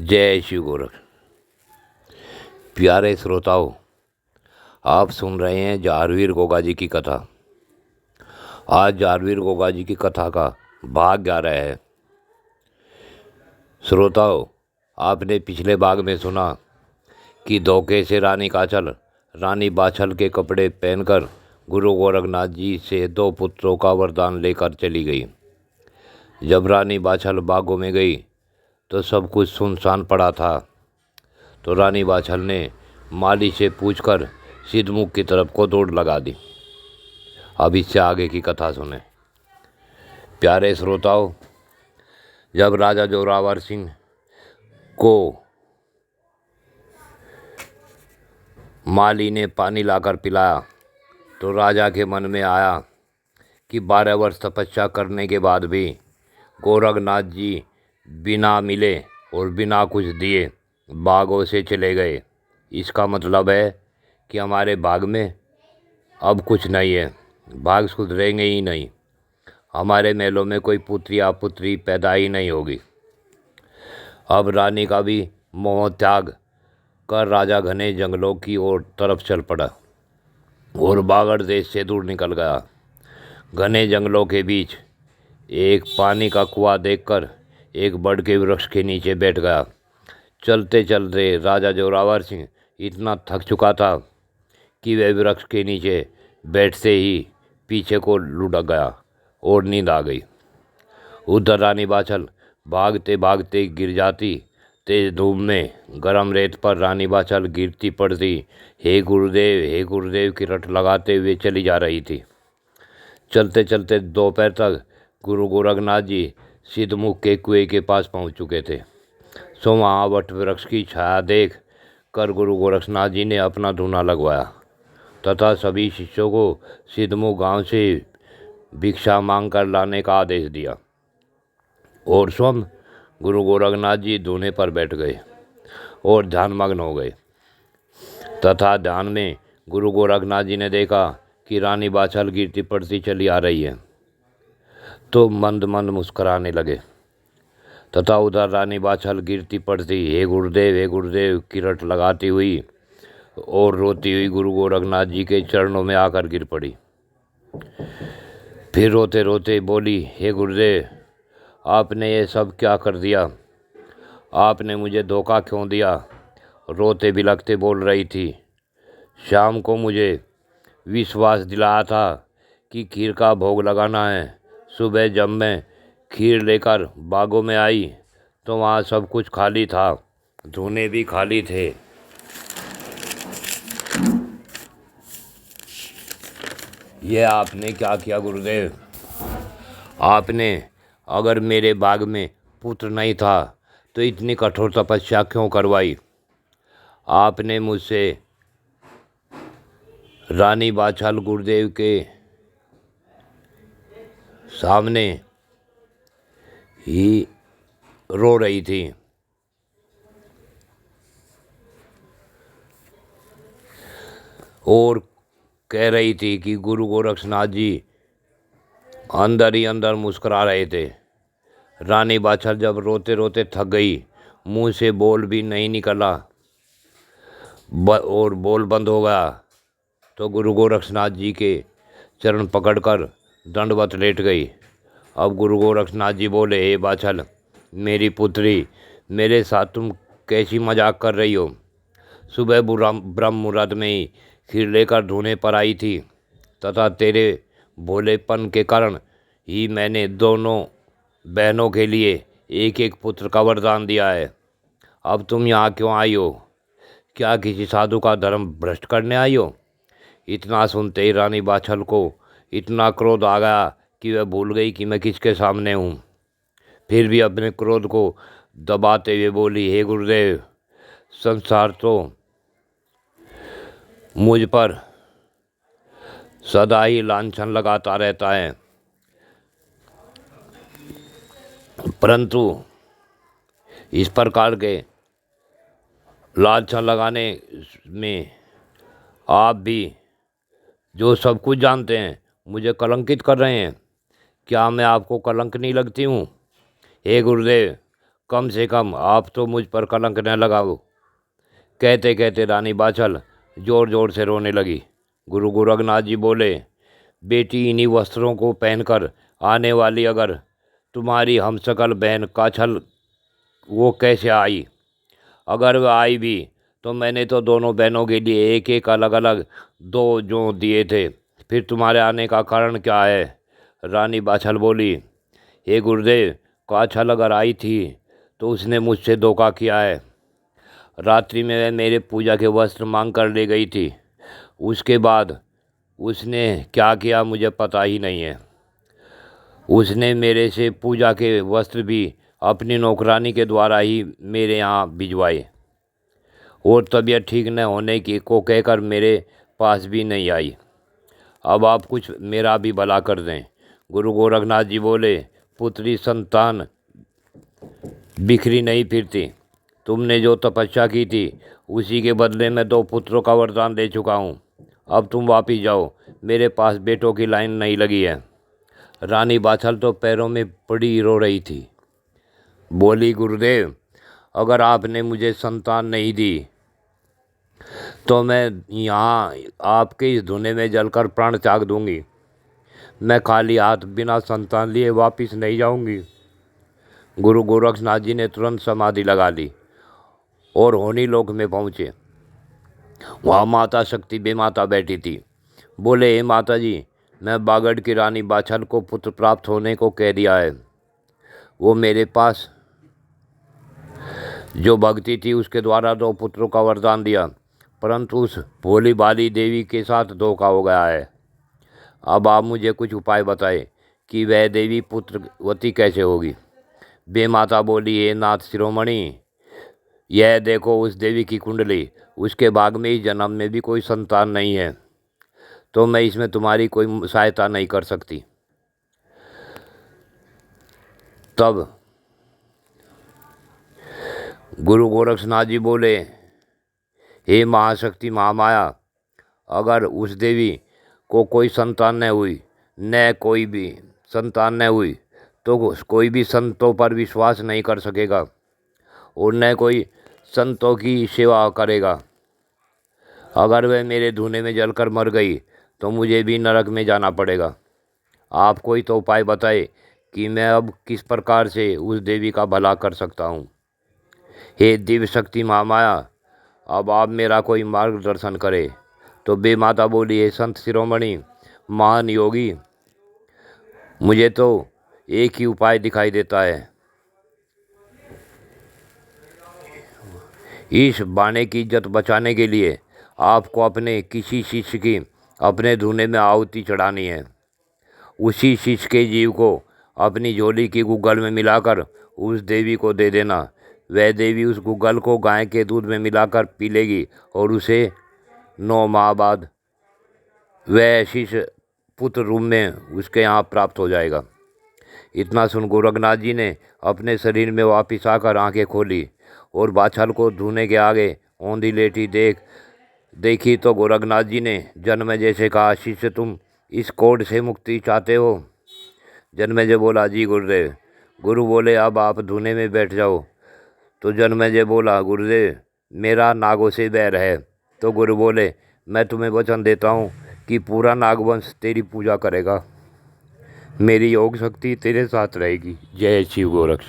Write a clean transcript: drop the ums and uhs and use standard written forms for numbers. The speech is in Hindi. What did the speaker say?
जय शिव गोरख। प्यारे श्रोताओं, आप सुन रहे हैं जारवीर गोगा जी की कथा। आज जारवीर गोगा जी की कथा का भाग 11 है। श्रोताओं, आपने पिछले भाग में सुना कि धोखे से रानी काचल रानी बाछल के कपड़े पहनकर गुरु गोरखनाथ जी से 2 पुत्रों का वरदान लेकर चली गई। जब रानी बाछल बागों में गई तो सब कुछ सुनसान पड़ा था। तो रानी बाछल ने माली से पूछकर सिद्धमुख की तरफ को दौड़ लगा दी। अब इससे आगे की कथा सुने। प्यारे श्रोताओं, जब राजा जोरावर सिंह को माली ने पानी लाकर पिलाया तो राजा के मन में आया कि 12 वर्ष तपस्या करने के बाद भी गोरखनाथ जी बिना मिले और बिना कुछ दिए बागों से चले गए। इसका मतलब है कि हमारे बाग में अब कुछ नहीं है, बाग सुधरेंगे ही नहीं, हमारे महलों में कोई पुत्री या पुत्री पैदा ही नहीं होगी। अब रानी का भी मोह त्याग कर राजा घने जंगलों की ओर तरफ चल पड़ा और बागड़ देश से दूर निकल गया। घने जंगलों के बीच एक पानी का कुआं देखकर एक बड़ के वृक्ष के नीचे बैठ गया। चलते चलते राजा जोरावर सिंह इतना थक चुका था कि वह वृक्ष के नीचे बैठते ही पीछे को लुढ़क गया और नींद आ गई। उधर रानी बाछल भागते भागते गिर जाती। तेज धूप में गरम रेत पर रानी बाछल गिरती पड़ती। हे गुरुदेव की रट लगाते हुए चली जा रही थी। चलते चलते दोपहर तक गुरु गोरखनाथ जी सिद्धमुख के कुएं के पास पहुंच चुके थे। सो वहाँ वट वृक्ष की छाया देख कर गुरु गोरखनाथ जी ने अपना धूना लगवाया तथा सभी शिष्यों को सिद्धमुख गांव से भिक्षा मांग कर लाने का आदेश दिया और स्वयं गुरु गोरखनाथ जी धूने पर बैठ गए और ध्यानमग्न हो गए। तथा ध्यान में गुरु गोरखनाथ जी ने देखा कि रानी बाछल गिरती पड़ती चली आ रही है तो मंद मंद मुस्कुराने लगे। तथा उधर रानी बाछल गिरती पड़ती हे गुरुदेव की रट लगाती हुई और रोती हुई गुरु गोरखनाथ जी के चरणों में आकर गिर पड़ी। फिर रोते रोते बोली, हे गुरुदेव, आपने ये सब क्या कर दिया? आपने मुझे धोखा क्यों दिया? रोते बिलखते बोल रही थी, शाम को मुझे विश्वास दिलाया था कि खीर का भोग लगाना है। सुबह जब मैं खीर लेकर बागों में आई तो वहाँ सब कुछ खाली था, धूने भी खाली थे। यह आपने क्या किया गुरुदेव? आपने अगर मेरे बाग में पुत्र नहीं था तो इतनी कठोर तपस्या क्यों करवाई? आपने मुझसे रानी बाछल गुरुदेव के सामने ही रो रही थी और कह रही थी कि गुरु गोरखनाथ जी अंदर ही अंदर मुस्कुरा रहे थे। रानी बाछल जब रोते रोते थक गई, मुंह से बोल भी नहीं निकला और बोल बंद हो गया तो गुरु गोरखनाथ जी के चरण पकड़कर दंडवत लेट गई। अब गुरु गोरखनाथ जी बोले, हे बाछल मेरी पुत्री, मेरे साथ तुम कैसी मजाक कर रही हो? सुबह ब्रह्म मुहूर्त में ही खीर लेकर धूने पर आई थी तथा तेरे भोलेपन के कारण ही मैंने दोनों बहनों के लिए एक एक पुत्र का वरदान दिया है। अब तुम यहाँ क्यों आई हो? क्या किसी साधु का धर्म भ्रष्ट करने आई हो? इतना सुनते ही रानी बाछल को इतना क्रोध आ गया कि वह भूल गई कि मैं किसके सामने हूँ। फिर भी अपने क्रोध को दबाते हुए बोली, हे गुरुदेव, संसार तो मुझ पर सदा ही लांछन लगाता रहता है, परंतु इस प्रकार के लांछन लगाने में आप भी जो सब कुछ जानते हैं मुझे कलंकित कर रहे हैं। क्या मैं आपको कलंक नहीं लगती हूँ? हे गुरुदेव, कम से कम आप तो मुझ पर कलंक न लगाओ। कहते कहते रानी बाछल जोर जोर से रोने लगी। गुरु गोरखनाथ जी बोले, बेटी, इन्हीं वस्त्रों को पहनकर आने वाली अगर तुम्हारी हमशक्ल बहन काछल वो कैसे आई? अगर वह आई भी तो मैंने तो दोनों बहनों के लिए एक एक अलग अलग 2 जों दिए थे। फिर तुम्हारे आने का कारण क्या है? रानी बाछल बोली, हे गुरुदेव, काछल अगर आई थी तो उसने मुझसे धोखा किया है। रात्रि में वह मेरे पूजा के वस्त्र मांग कर ले गई थी। उसके बाद उसने क्या किया मुझे पता ही नहीं है। उसने मेरे से पूजा के वस्त्र भी अपनी नौकरानी के द्वारा ही मेरे यहाँ भिजवाए और तबीयत ठीक न होने की को कहकर मेरे पास भी नहीं आई। अब आप कुछ मेरा भी भला कर दें। गुरु गोरखनाथ जी बोले, पुत्री संतान बिखरी नहीं फिरती। तुमने जो तपस्या की थी उसी के बदले में 2 पुत्रों का वरदान दे चुका हूँ। अब तुम वापिस जाओ, मेरे पास बेटों की लाइन नहीं लगी है। रानी बाछल तो पैरों में पड़ी रो रही थी। बोली, गुरुदेव, अगर आपने मुझे संतान नहीं दी तो मैं यहाँ आपके इस धुने में जलकर प्राण त्याग दूंगी। मैं खाली हाथ बिना संतान लिए वापिस नहीं जाऊंगी। गुरु गोरखनाथ जी ने तुरंत समाधि लगा ली और होनी लोक में पहुँचे। वहाँ माता शक्ति बेमाता बैठी थी। बोले, हे माता जी, मैं बागड़ की रानी बाछल को पुत्र प्राप्त होने को कह दिया है। वो मेरे पास जो भक्ति थी उसके द्वारा 2 पुत्रों का वरदान दिया, परंतु उस भोली भाली देवी के साथ धोखा हो गया है। अब आप मुझे कुछ उपाय बताए कि वह देवी पुत्रवती कैसे होगी। बेमाता बोली, हे नाथ शिरोमणि, यह देखो उस देवी की कुंडली। उसके भाग में इस जन्म में भी कोई संतान नहीं है, तो मैं इसमें तुम्हारी कोई सहायता नहीं कर सकती। तब गुरु गोरखनाथ जी बोले, हे महाशक्ति महामाया, अगर उस देवी को कोई संतान न हुई, न कोई भी संतान न हुई, तो कोई भी संतों पर विश्वास नहीं कर सकेगा और न कोई संतों की सेवा करेगा। अगर वह मेरे धुने में जलकर मर गई तो मुझे भी नरक में जाना पड़ेगा। आप कोई तो उपाय बताए कि मैं अब किस प्रकार से उस देवी का भला कर सकता हूँ। हे दिव्य शक्ति महामाया, अब आप मेरा कोई मार्गदर्शन करें। तो बेमाता बोली, हे संत शिरोमणि महान योगी, मुझे तो एक ही उपाय दिखाई देता है। इस बाणे की इज्जत बचाने के लिए आपको अपने किसी शिष्य की अपने धुने में आहुति चढ़ानी है। उसी शिष्य के जीव को अपनी झोली की गुग्गल में मिलाकर उस देवी को दे देना। वह देवी उस गुग्गल को गाय के दूध में मिलाकर पी लेगी और उसे 9 माह बाद वह शिष्य पुत्र रूप में उसके यहाँ प्राप्त हो जाएगा। इतना सुन गोरखनाथ जी ने अपने शरीर में वापिस आकर आंखें खोली और बाछल को धुने के आगे औंधी लेटी देखी तो गोरखनाथ जी ने जन्मेजय जैसे कहा, शिष्य, तुम इस कोढ़ से मुक्ति चाहते हो? जन्मेजय बोला, जी गुरुदेव। गुरु बोले, अब आप धुने में बैठ जाओ। तो जन्मेजय बोला, गुरुदेव, मेरा नागों से बैर है। तो गुरु बोले, मैं तुम्हें वचन देता हूँ कि पूरा नागवंश तेरी पूजा करेगा। मेरी योग शक्ति तेरे साथ रहेगी। जय शिव गोरक्ष।